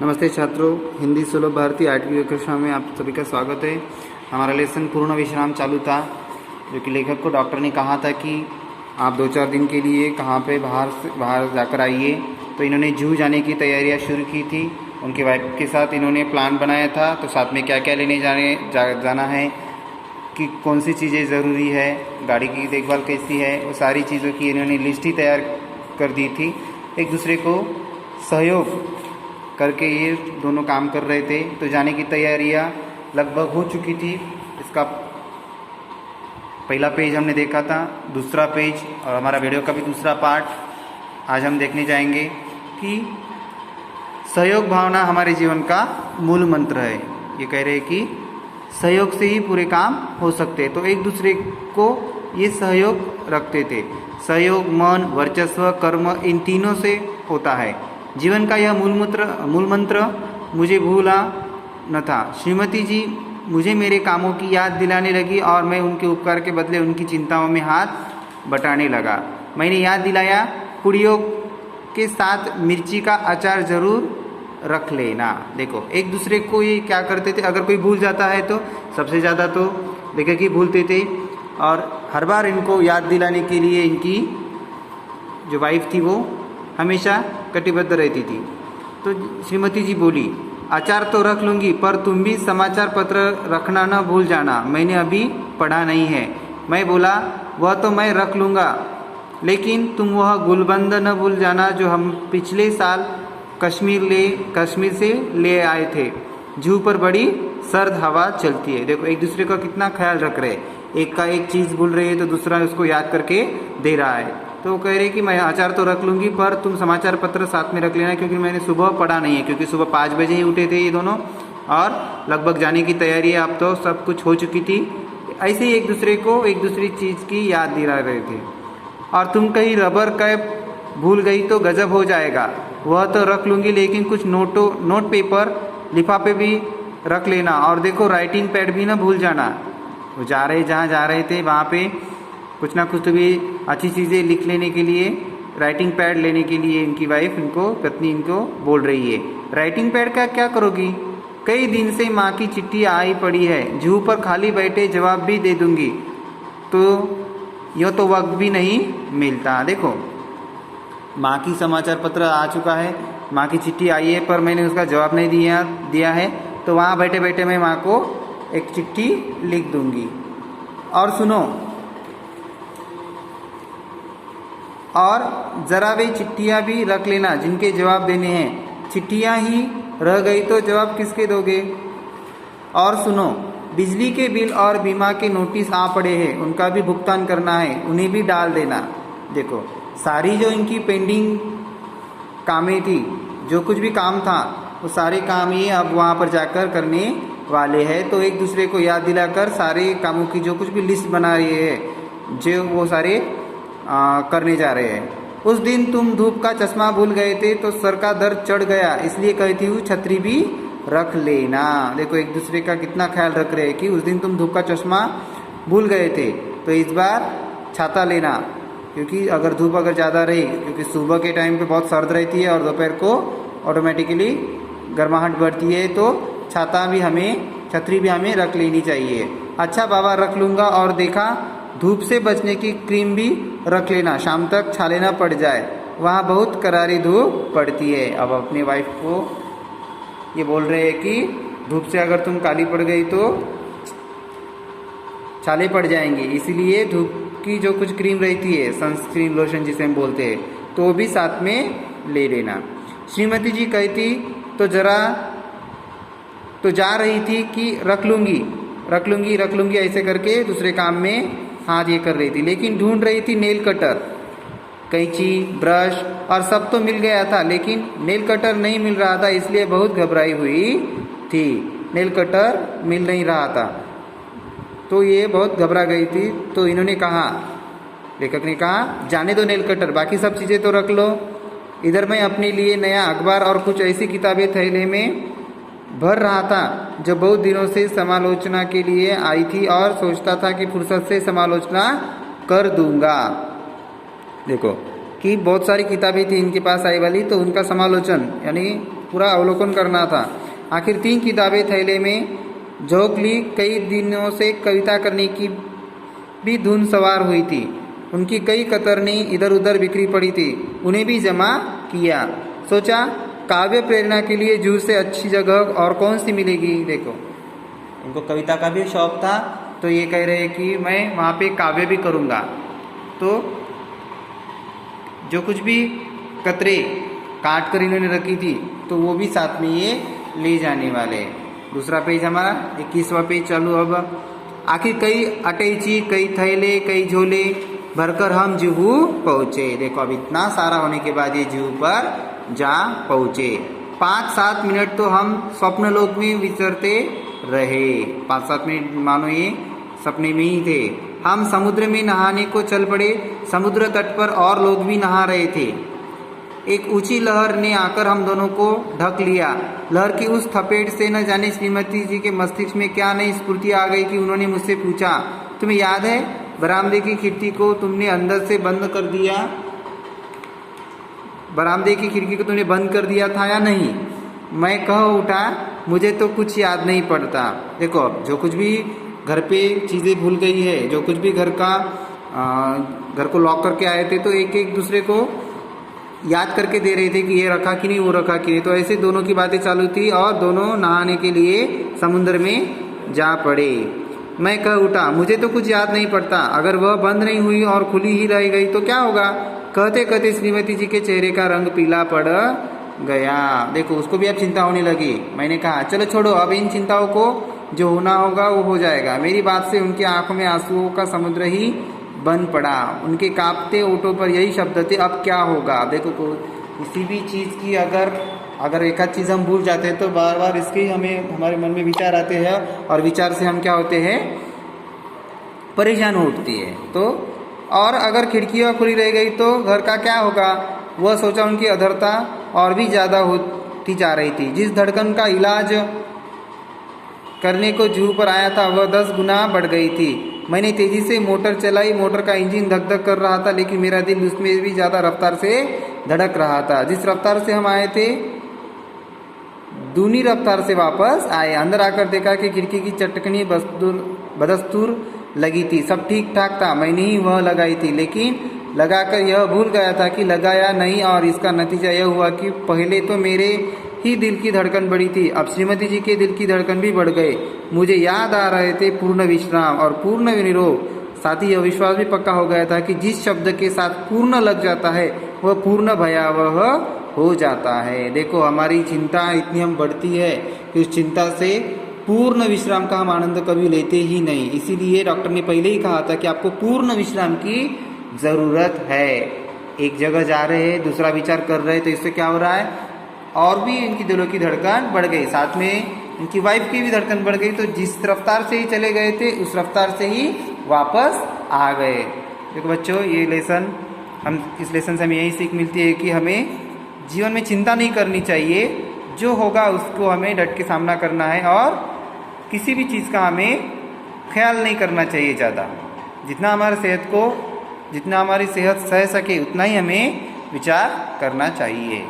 नमस्ते छात्रों, हिंदी सुलभ भारती 8वीं कक्षा में आप सभी का स्वागत है। हमारा लेसन पूर्ण विश्राम चालू था, जो कि लेखक को डॉक्टर ने कहा था कि आप 2-4 दिन के लिए कहाँ पे बाहर जाकर आइए। तो इन्होंने जू जाने की तैयारियां शुरू की थी। उनके वाइफ के साथ इन्होंने प्लान बनाया था, तो साथ में क्या क्या लेने जाना है, कि कौन सी चीज़ें ज़रूरी है, गाड़ी की देखभाल कैसी है, वो सारी चीज़ों की इन्होंने लिस्ट ही तैयार कर दी थी। एक दूसरे को सहयोग करके ये दोनों काम कर रहे थे। तो जाने की तैयारियां लगभग हो चुकी थी। इसका पहला पेज हमने देखा था, दूसरा पेज और हमारा वीडियो का भी दूसरा पार्ट आज हम देखने जाएंगे कि सहयोग भावना हमारे जीवन का मूल मंत्र है। ये कह रहे हैं कि सहयोग से ही पूरे काम हो सकते हैं। तो एक दूसरे को ये सहयोग रखते थे। सहयोग मन, वर्चस्व, कर्म, इन तीनों से होता है। जीवन का यह मूल मंत्र मुझे भूला न था। श्रीमती जी मुझे मेरे कामों की याद दिलाने लगी और मैं उनके उपकार के बदले उनकी चिंताओं में हाथ बटाने लगा। मैंने याद दिलाया, कुड़ियों के साथ मिर्ची का अचार ज़रूर रख लेना। देखो, एक दूसरे को ये क्या करते थे, अगर कोई भूल जाता है तो सबसे ज़्यादा तो लेखक ही भूलते थे, और हर बार इनको याद दिलाने के लिए इनकी जो वाइफ थी वो हमेशा कटिबद्ध रहती थी। तो श्रीमती जी बोली, अचार तो रख लूँगी, पर तुम भी समाचार पत्र रखना न भूल जाना, मैंने अभी पढ़ा नहीं है। मैं बोला, वह तो मैं रख लूँगा, लेकिन तुम वह गुलबंद न भूल जाना जो हम पिछले साल कश्मीर से ले आए थे। जू पर बड़ी सर्द हवा चलती है। देखो, एक दूसरे का कितना ख्याल रख रहे हैं। एक का एक चीज़ भूल रही है तो दूसरा उसको याद करके दे रहा है। तो वो कह रहे कि मैं अचार तो रख लूँगी, पर तुम समाचार पत्र साथ में रख लेना, क्योंकि मैंने सुबह पढ़ा नहीं है। क्योंकि सुबह 5 बजे ही उठे थे ये दोनों, और लगभग जाने की तैयारी अब तो सब कुछ हो चुकी थी। ऐसे ही एक दूसरे को एक दूसरी चीज़ की याद दिला रहे थे। और तुम कहीं रबर कैप भूल गई तो गजब हो जाएगा। वह तो रख लूँगी, लेकिन कुछ नोट पेपर लिफाफे भी रख लेना, और देखो राइटिंग पैड भी ना भूल जाना। वो जहाँ जा रहे थे वहाँ पे कुछ ना कुछ तो भी अच्छी चीज़ें लिख लेने के लिए राइटिंग पैड लेने के लिए इनकी वाइफ पत्नी इनको बोल रही है। राइटिंग पैड का क्या करोगी? कई दिन से माँ की चिट्ठी आई पड़ी है, जू पर खाली बैठे जवाब भी दे दूंगी, तो यह तो वक्त भी नहीं मिलता। देखो, माँ की समाचार पत्र आ चुका है, माँ की चिट्ठी आई है, पर मैंने उसका जवाब नहीं दिया है, तो वहाँ बैठे बैठे मैं माँ को एक चिट्ठी लिख दूंगी। और सुनो, और ज़रा वे चिट्ठियाँ भी रख लेना जिनके जवाब देने हैं। चिट्ठियाँ ही रह गई तो जवाब किसके दोगे? और सुनो, बिजली के बिल और बीमा के नोटिस आ पड़े हैं, उनका भी भुगतान करना है, उन्हें भी डाल देना। देखो, सारी जो इनकी पेंडिंग कामें थी, जो कुछ भी काम था, वो सारे काम ये अब वहाँ पर जाकर करने वाले हैं। तो एक दूसरे को याद दिलाकर सारे कामों की जो कुछ भी लिस्ट बना रही है, जो वो सारे करने जा रहे हैं। उस दिन तुम धूप का चश्मा भूल गए थे तो सर का दर्द चढ़ गया, इसलिए कहती हूँ छतरी भी रख लेना। देखो, एक दूसरे का कितना ख्याल रख रहे हैं कि उस दिन तुम धूप का चश्मा भूल गए थे, तो इस बार छाता लेना, क्योंकि अगर धूप ज़्यादा रही, क्योंकि सुबह के टाइम पे बहुत सर्द रहती है और दोपहर को ऑटोमेटिकली गर्माहट बढ़ती है, तो छतरी भी हमें रख लेनी चाहिए। अच्छा बाबा, रख लूँगा, और देखा, धूप से बचने की क्रीम भी रख लेना, शाम तक छाले ना पड़ जाए, वहाँ बहुत करारी धूप पड़ती है। अब अपनी वाइफ को ये बोल रहे हैं कि धूप से अगर तुम काली पड़ गई तो छाले पड़ जाएंगे, इसीलिए धूप की जो कुछ क्रीम रहती है, सनस्क्रीन लोशन जिसे हम बोलते हैं, तो वो भी साथ में ले लेना। श्रीमती जी कहती तो जा रही थी कि रख लूँगी ऐसे करके दूसरे काम में हाथ ये कर रही थी, लेकिन ढूंढ रही थी नेल कटर, कैंची, ब्रश और सब तो मिल गया था, लेकिन नेल कटर नहीं मिल रहा था, इसलिए बहुत घबराई हुई थी। नेल कटर मिल नहीं रहा था, तो ये बहुत घबरा गई थी। तो लेखक ने कहा, जाने दो नेल कटर, बाकी सब चीज़ें तो रख लो। इधर मैं अपने लिए नया अखबार और कुछ ऐसी किताबें थैले में भर रहा था जो बहुत दिनों से समालोचना के लिए आई थी, और सोचता था कि फुर्सत से समालोचना कर दूंगा। देखो, कि बहुत सारी किताबें थी इनके पास आई वाली, तो उनका समालोचन यानी पूरा अवलोकन करना था। आखिर 3 किताबें थैले में झोंक ली। कई दिनों से कविता करने की भी धुन सवार हुई थी। उनकी कई कतरनी इधर उधर बिखरी पड़ी थी, उन्हें भी जमा किया। सोचा काव्य प्रेरणा के लिए जूह से अच्छी जगह और कौन सी मिलेगी। देखो उनको कविता का भी शौक था, तो ये कह रहे हैं कि मैं वहाँ पे काव्य भी करूँगा। तो जो कुछ भी कतरे काट कर इन्होंने रखी थी तो वो भी साथ में ये ले जाने वाले। दूसरा पेज हमारा 21वां पेज चालू। अब आखिर कई अटैची, कई थैले, कई झोले भरकर हम जुहू पहुँचे। देखो अब इतना सारा होने के बाद ये जुहू पर जा पहुँचे। 5-7 मिनट तो हम स्वप्न लोक में विचरते रहे। 5-7 मिनट मानो ये सपने में ही थे। हम समुद्र में नहाने को चल पड़े। समुद्र तट पर और लोग भी नहा रहे थे। एक ऊंची लहर ने आकर हम दोनों को ढक लिया। लहर की उस थपेट से न जाने श्रीमती जी के मस्तिष्क में क्या नई स्फूर्ति आ गई कि उन्होंने मुझसे पूछा, तुम्हें याद है बरामदे की खिड़की को तुमने अंदर से बंद कर दिया, बरामदे की खिड़की को तुमने बंद कर दिया था या नहीं। मैं कह उठा, मुझे तो कुछ याद नहीं पड़ता। देखो अब जो कुछ भी घर पे चीज़ें भूल गई है, जो कुछ भी घर को लॉक करके आए थे, तो एक एक दूसरे को याद करके दे रहे थे कि ये रखा कि नहीं, वो रखा कि नहीं। तो ऐसे दोनों की बातें चालू थी और दोनों नहाने के लिए समुद्र में जा पड़े। मैं कह उठा, मुझे तो कुछ याद नहीं पड़ता। अगर वह बंद नहीं हुई और खुली ही रह गई तो क्या होगा। कहते कहते श्रीमती जी के चेहरे का रंग पीला पड़ गया। देखो उसको भी अब चिंता होने लगी। मैंने कहा चलो छोड़ो, अब इन चिंताओं को जो होना होगा वो हो जाएगा। मेरी बात से उनकी आंखों में आंसुओं का समुद्र ही बन पड़ा। उनके कांपते ओठों पर यही शब्द थे, अब क्या होगा। देखो किसी भी चीज़ की अगर एक आध चीज़ हम भूल जाते हैं तो बार बार इसके हमें हमारे मन में विचार आते हैं और विचार से हम क्या होते हैं, परेशान हो उठती है। तो और अगर खिड़कियाँ खुली रह गई तो घर का क्या होगा। वह सोचा। उनकी अधरता और भी ज़्यादा होती जा रही थी। जिस धड़कन का इलाज करने को जूह पर आया था वह 10 गुना बढ़ गई थी। मैंने तेजी से मोटर चलाई। मोटर का इंजन धक धक कर रहा था, लेकिन मेरा दिल उसमें भी ज़्यादा रफ्तार से धड़क रहा था। जिस रफ्तार से हम आए थे दूनी रफ्तार से वापस आए। अंदर आकर देखा कि खिड़की की चटकनी बदस्तूर लगी थी। सब ठीक ठाक था। मैंने ही वह लगाई थी, लेकिन लगाकर यह भूल गया था कि लगाया नहीं, और इसका नतीजा यह हुआ कि पहले तो मेरे ही दिल की धड़कन बढ़ी थी, अब श्रीमती जी के दिल की धड़कन भी बढ़ गए। मुझे याद आ रहे थे पूर्ण विश्राम और पूर्ण निरोग। साथ ही यह विश्वास भी पक्का हो गया था कि जिस शब्द के साथ पूर्ण लग जाता है वह पूर्ण भयावह हो जाता है। देखो हमारी चिंता इतनी हम बढ़ती है कि उस चिंता से पूर्ण विश्राम का हम आनंद कभी लेते ही नहीं। इसीलिए डॉक्टर ने पहले ही कहा था कि आपको पूर्ण विश्राम की ज़रूरत है। एक जगह जा रहे हैं, दूसरा विचार कर रहे हैं, तो इससे क्या हो रहा है, और भी इनकी दिलों की धड़कन बढ़ गई। साथ में इनकी वाइफ की भी धड़कन बढ़ गई। तो जिस रफ्तार से ही चले गए थे उस रफ्तार से ही वापस आ गए। देखो बच्चों, ये लेसन इस लेसन से हमें यही सीख मिलती है कि हमें जीवन में चिंता नहीं करनी चाहिए। जो होगा उसको हमें डट के सामना करना है और किसी भी चीज़ का हमें ख्याल नहीं करना चाहिए ज़्यादा। जितना हमारी सेहत सह सके उतना ही हमें विचार करना चाहिए।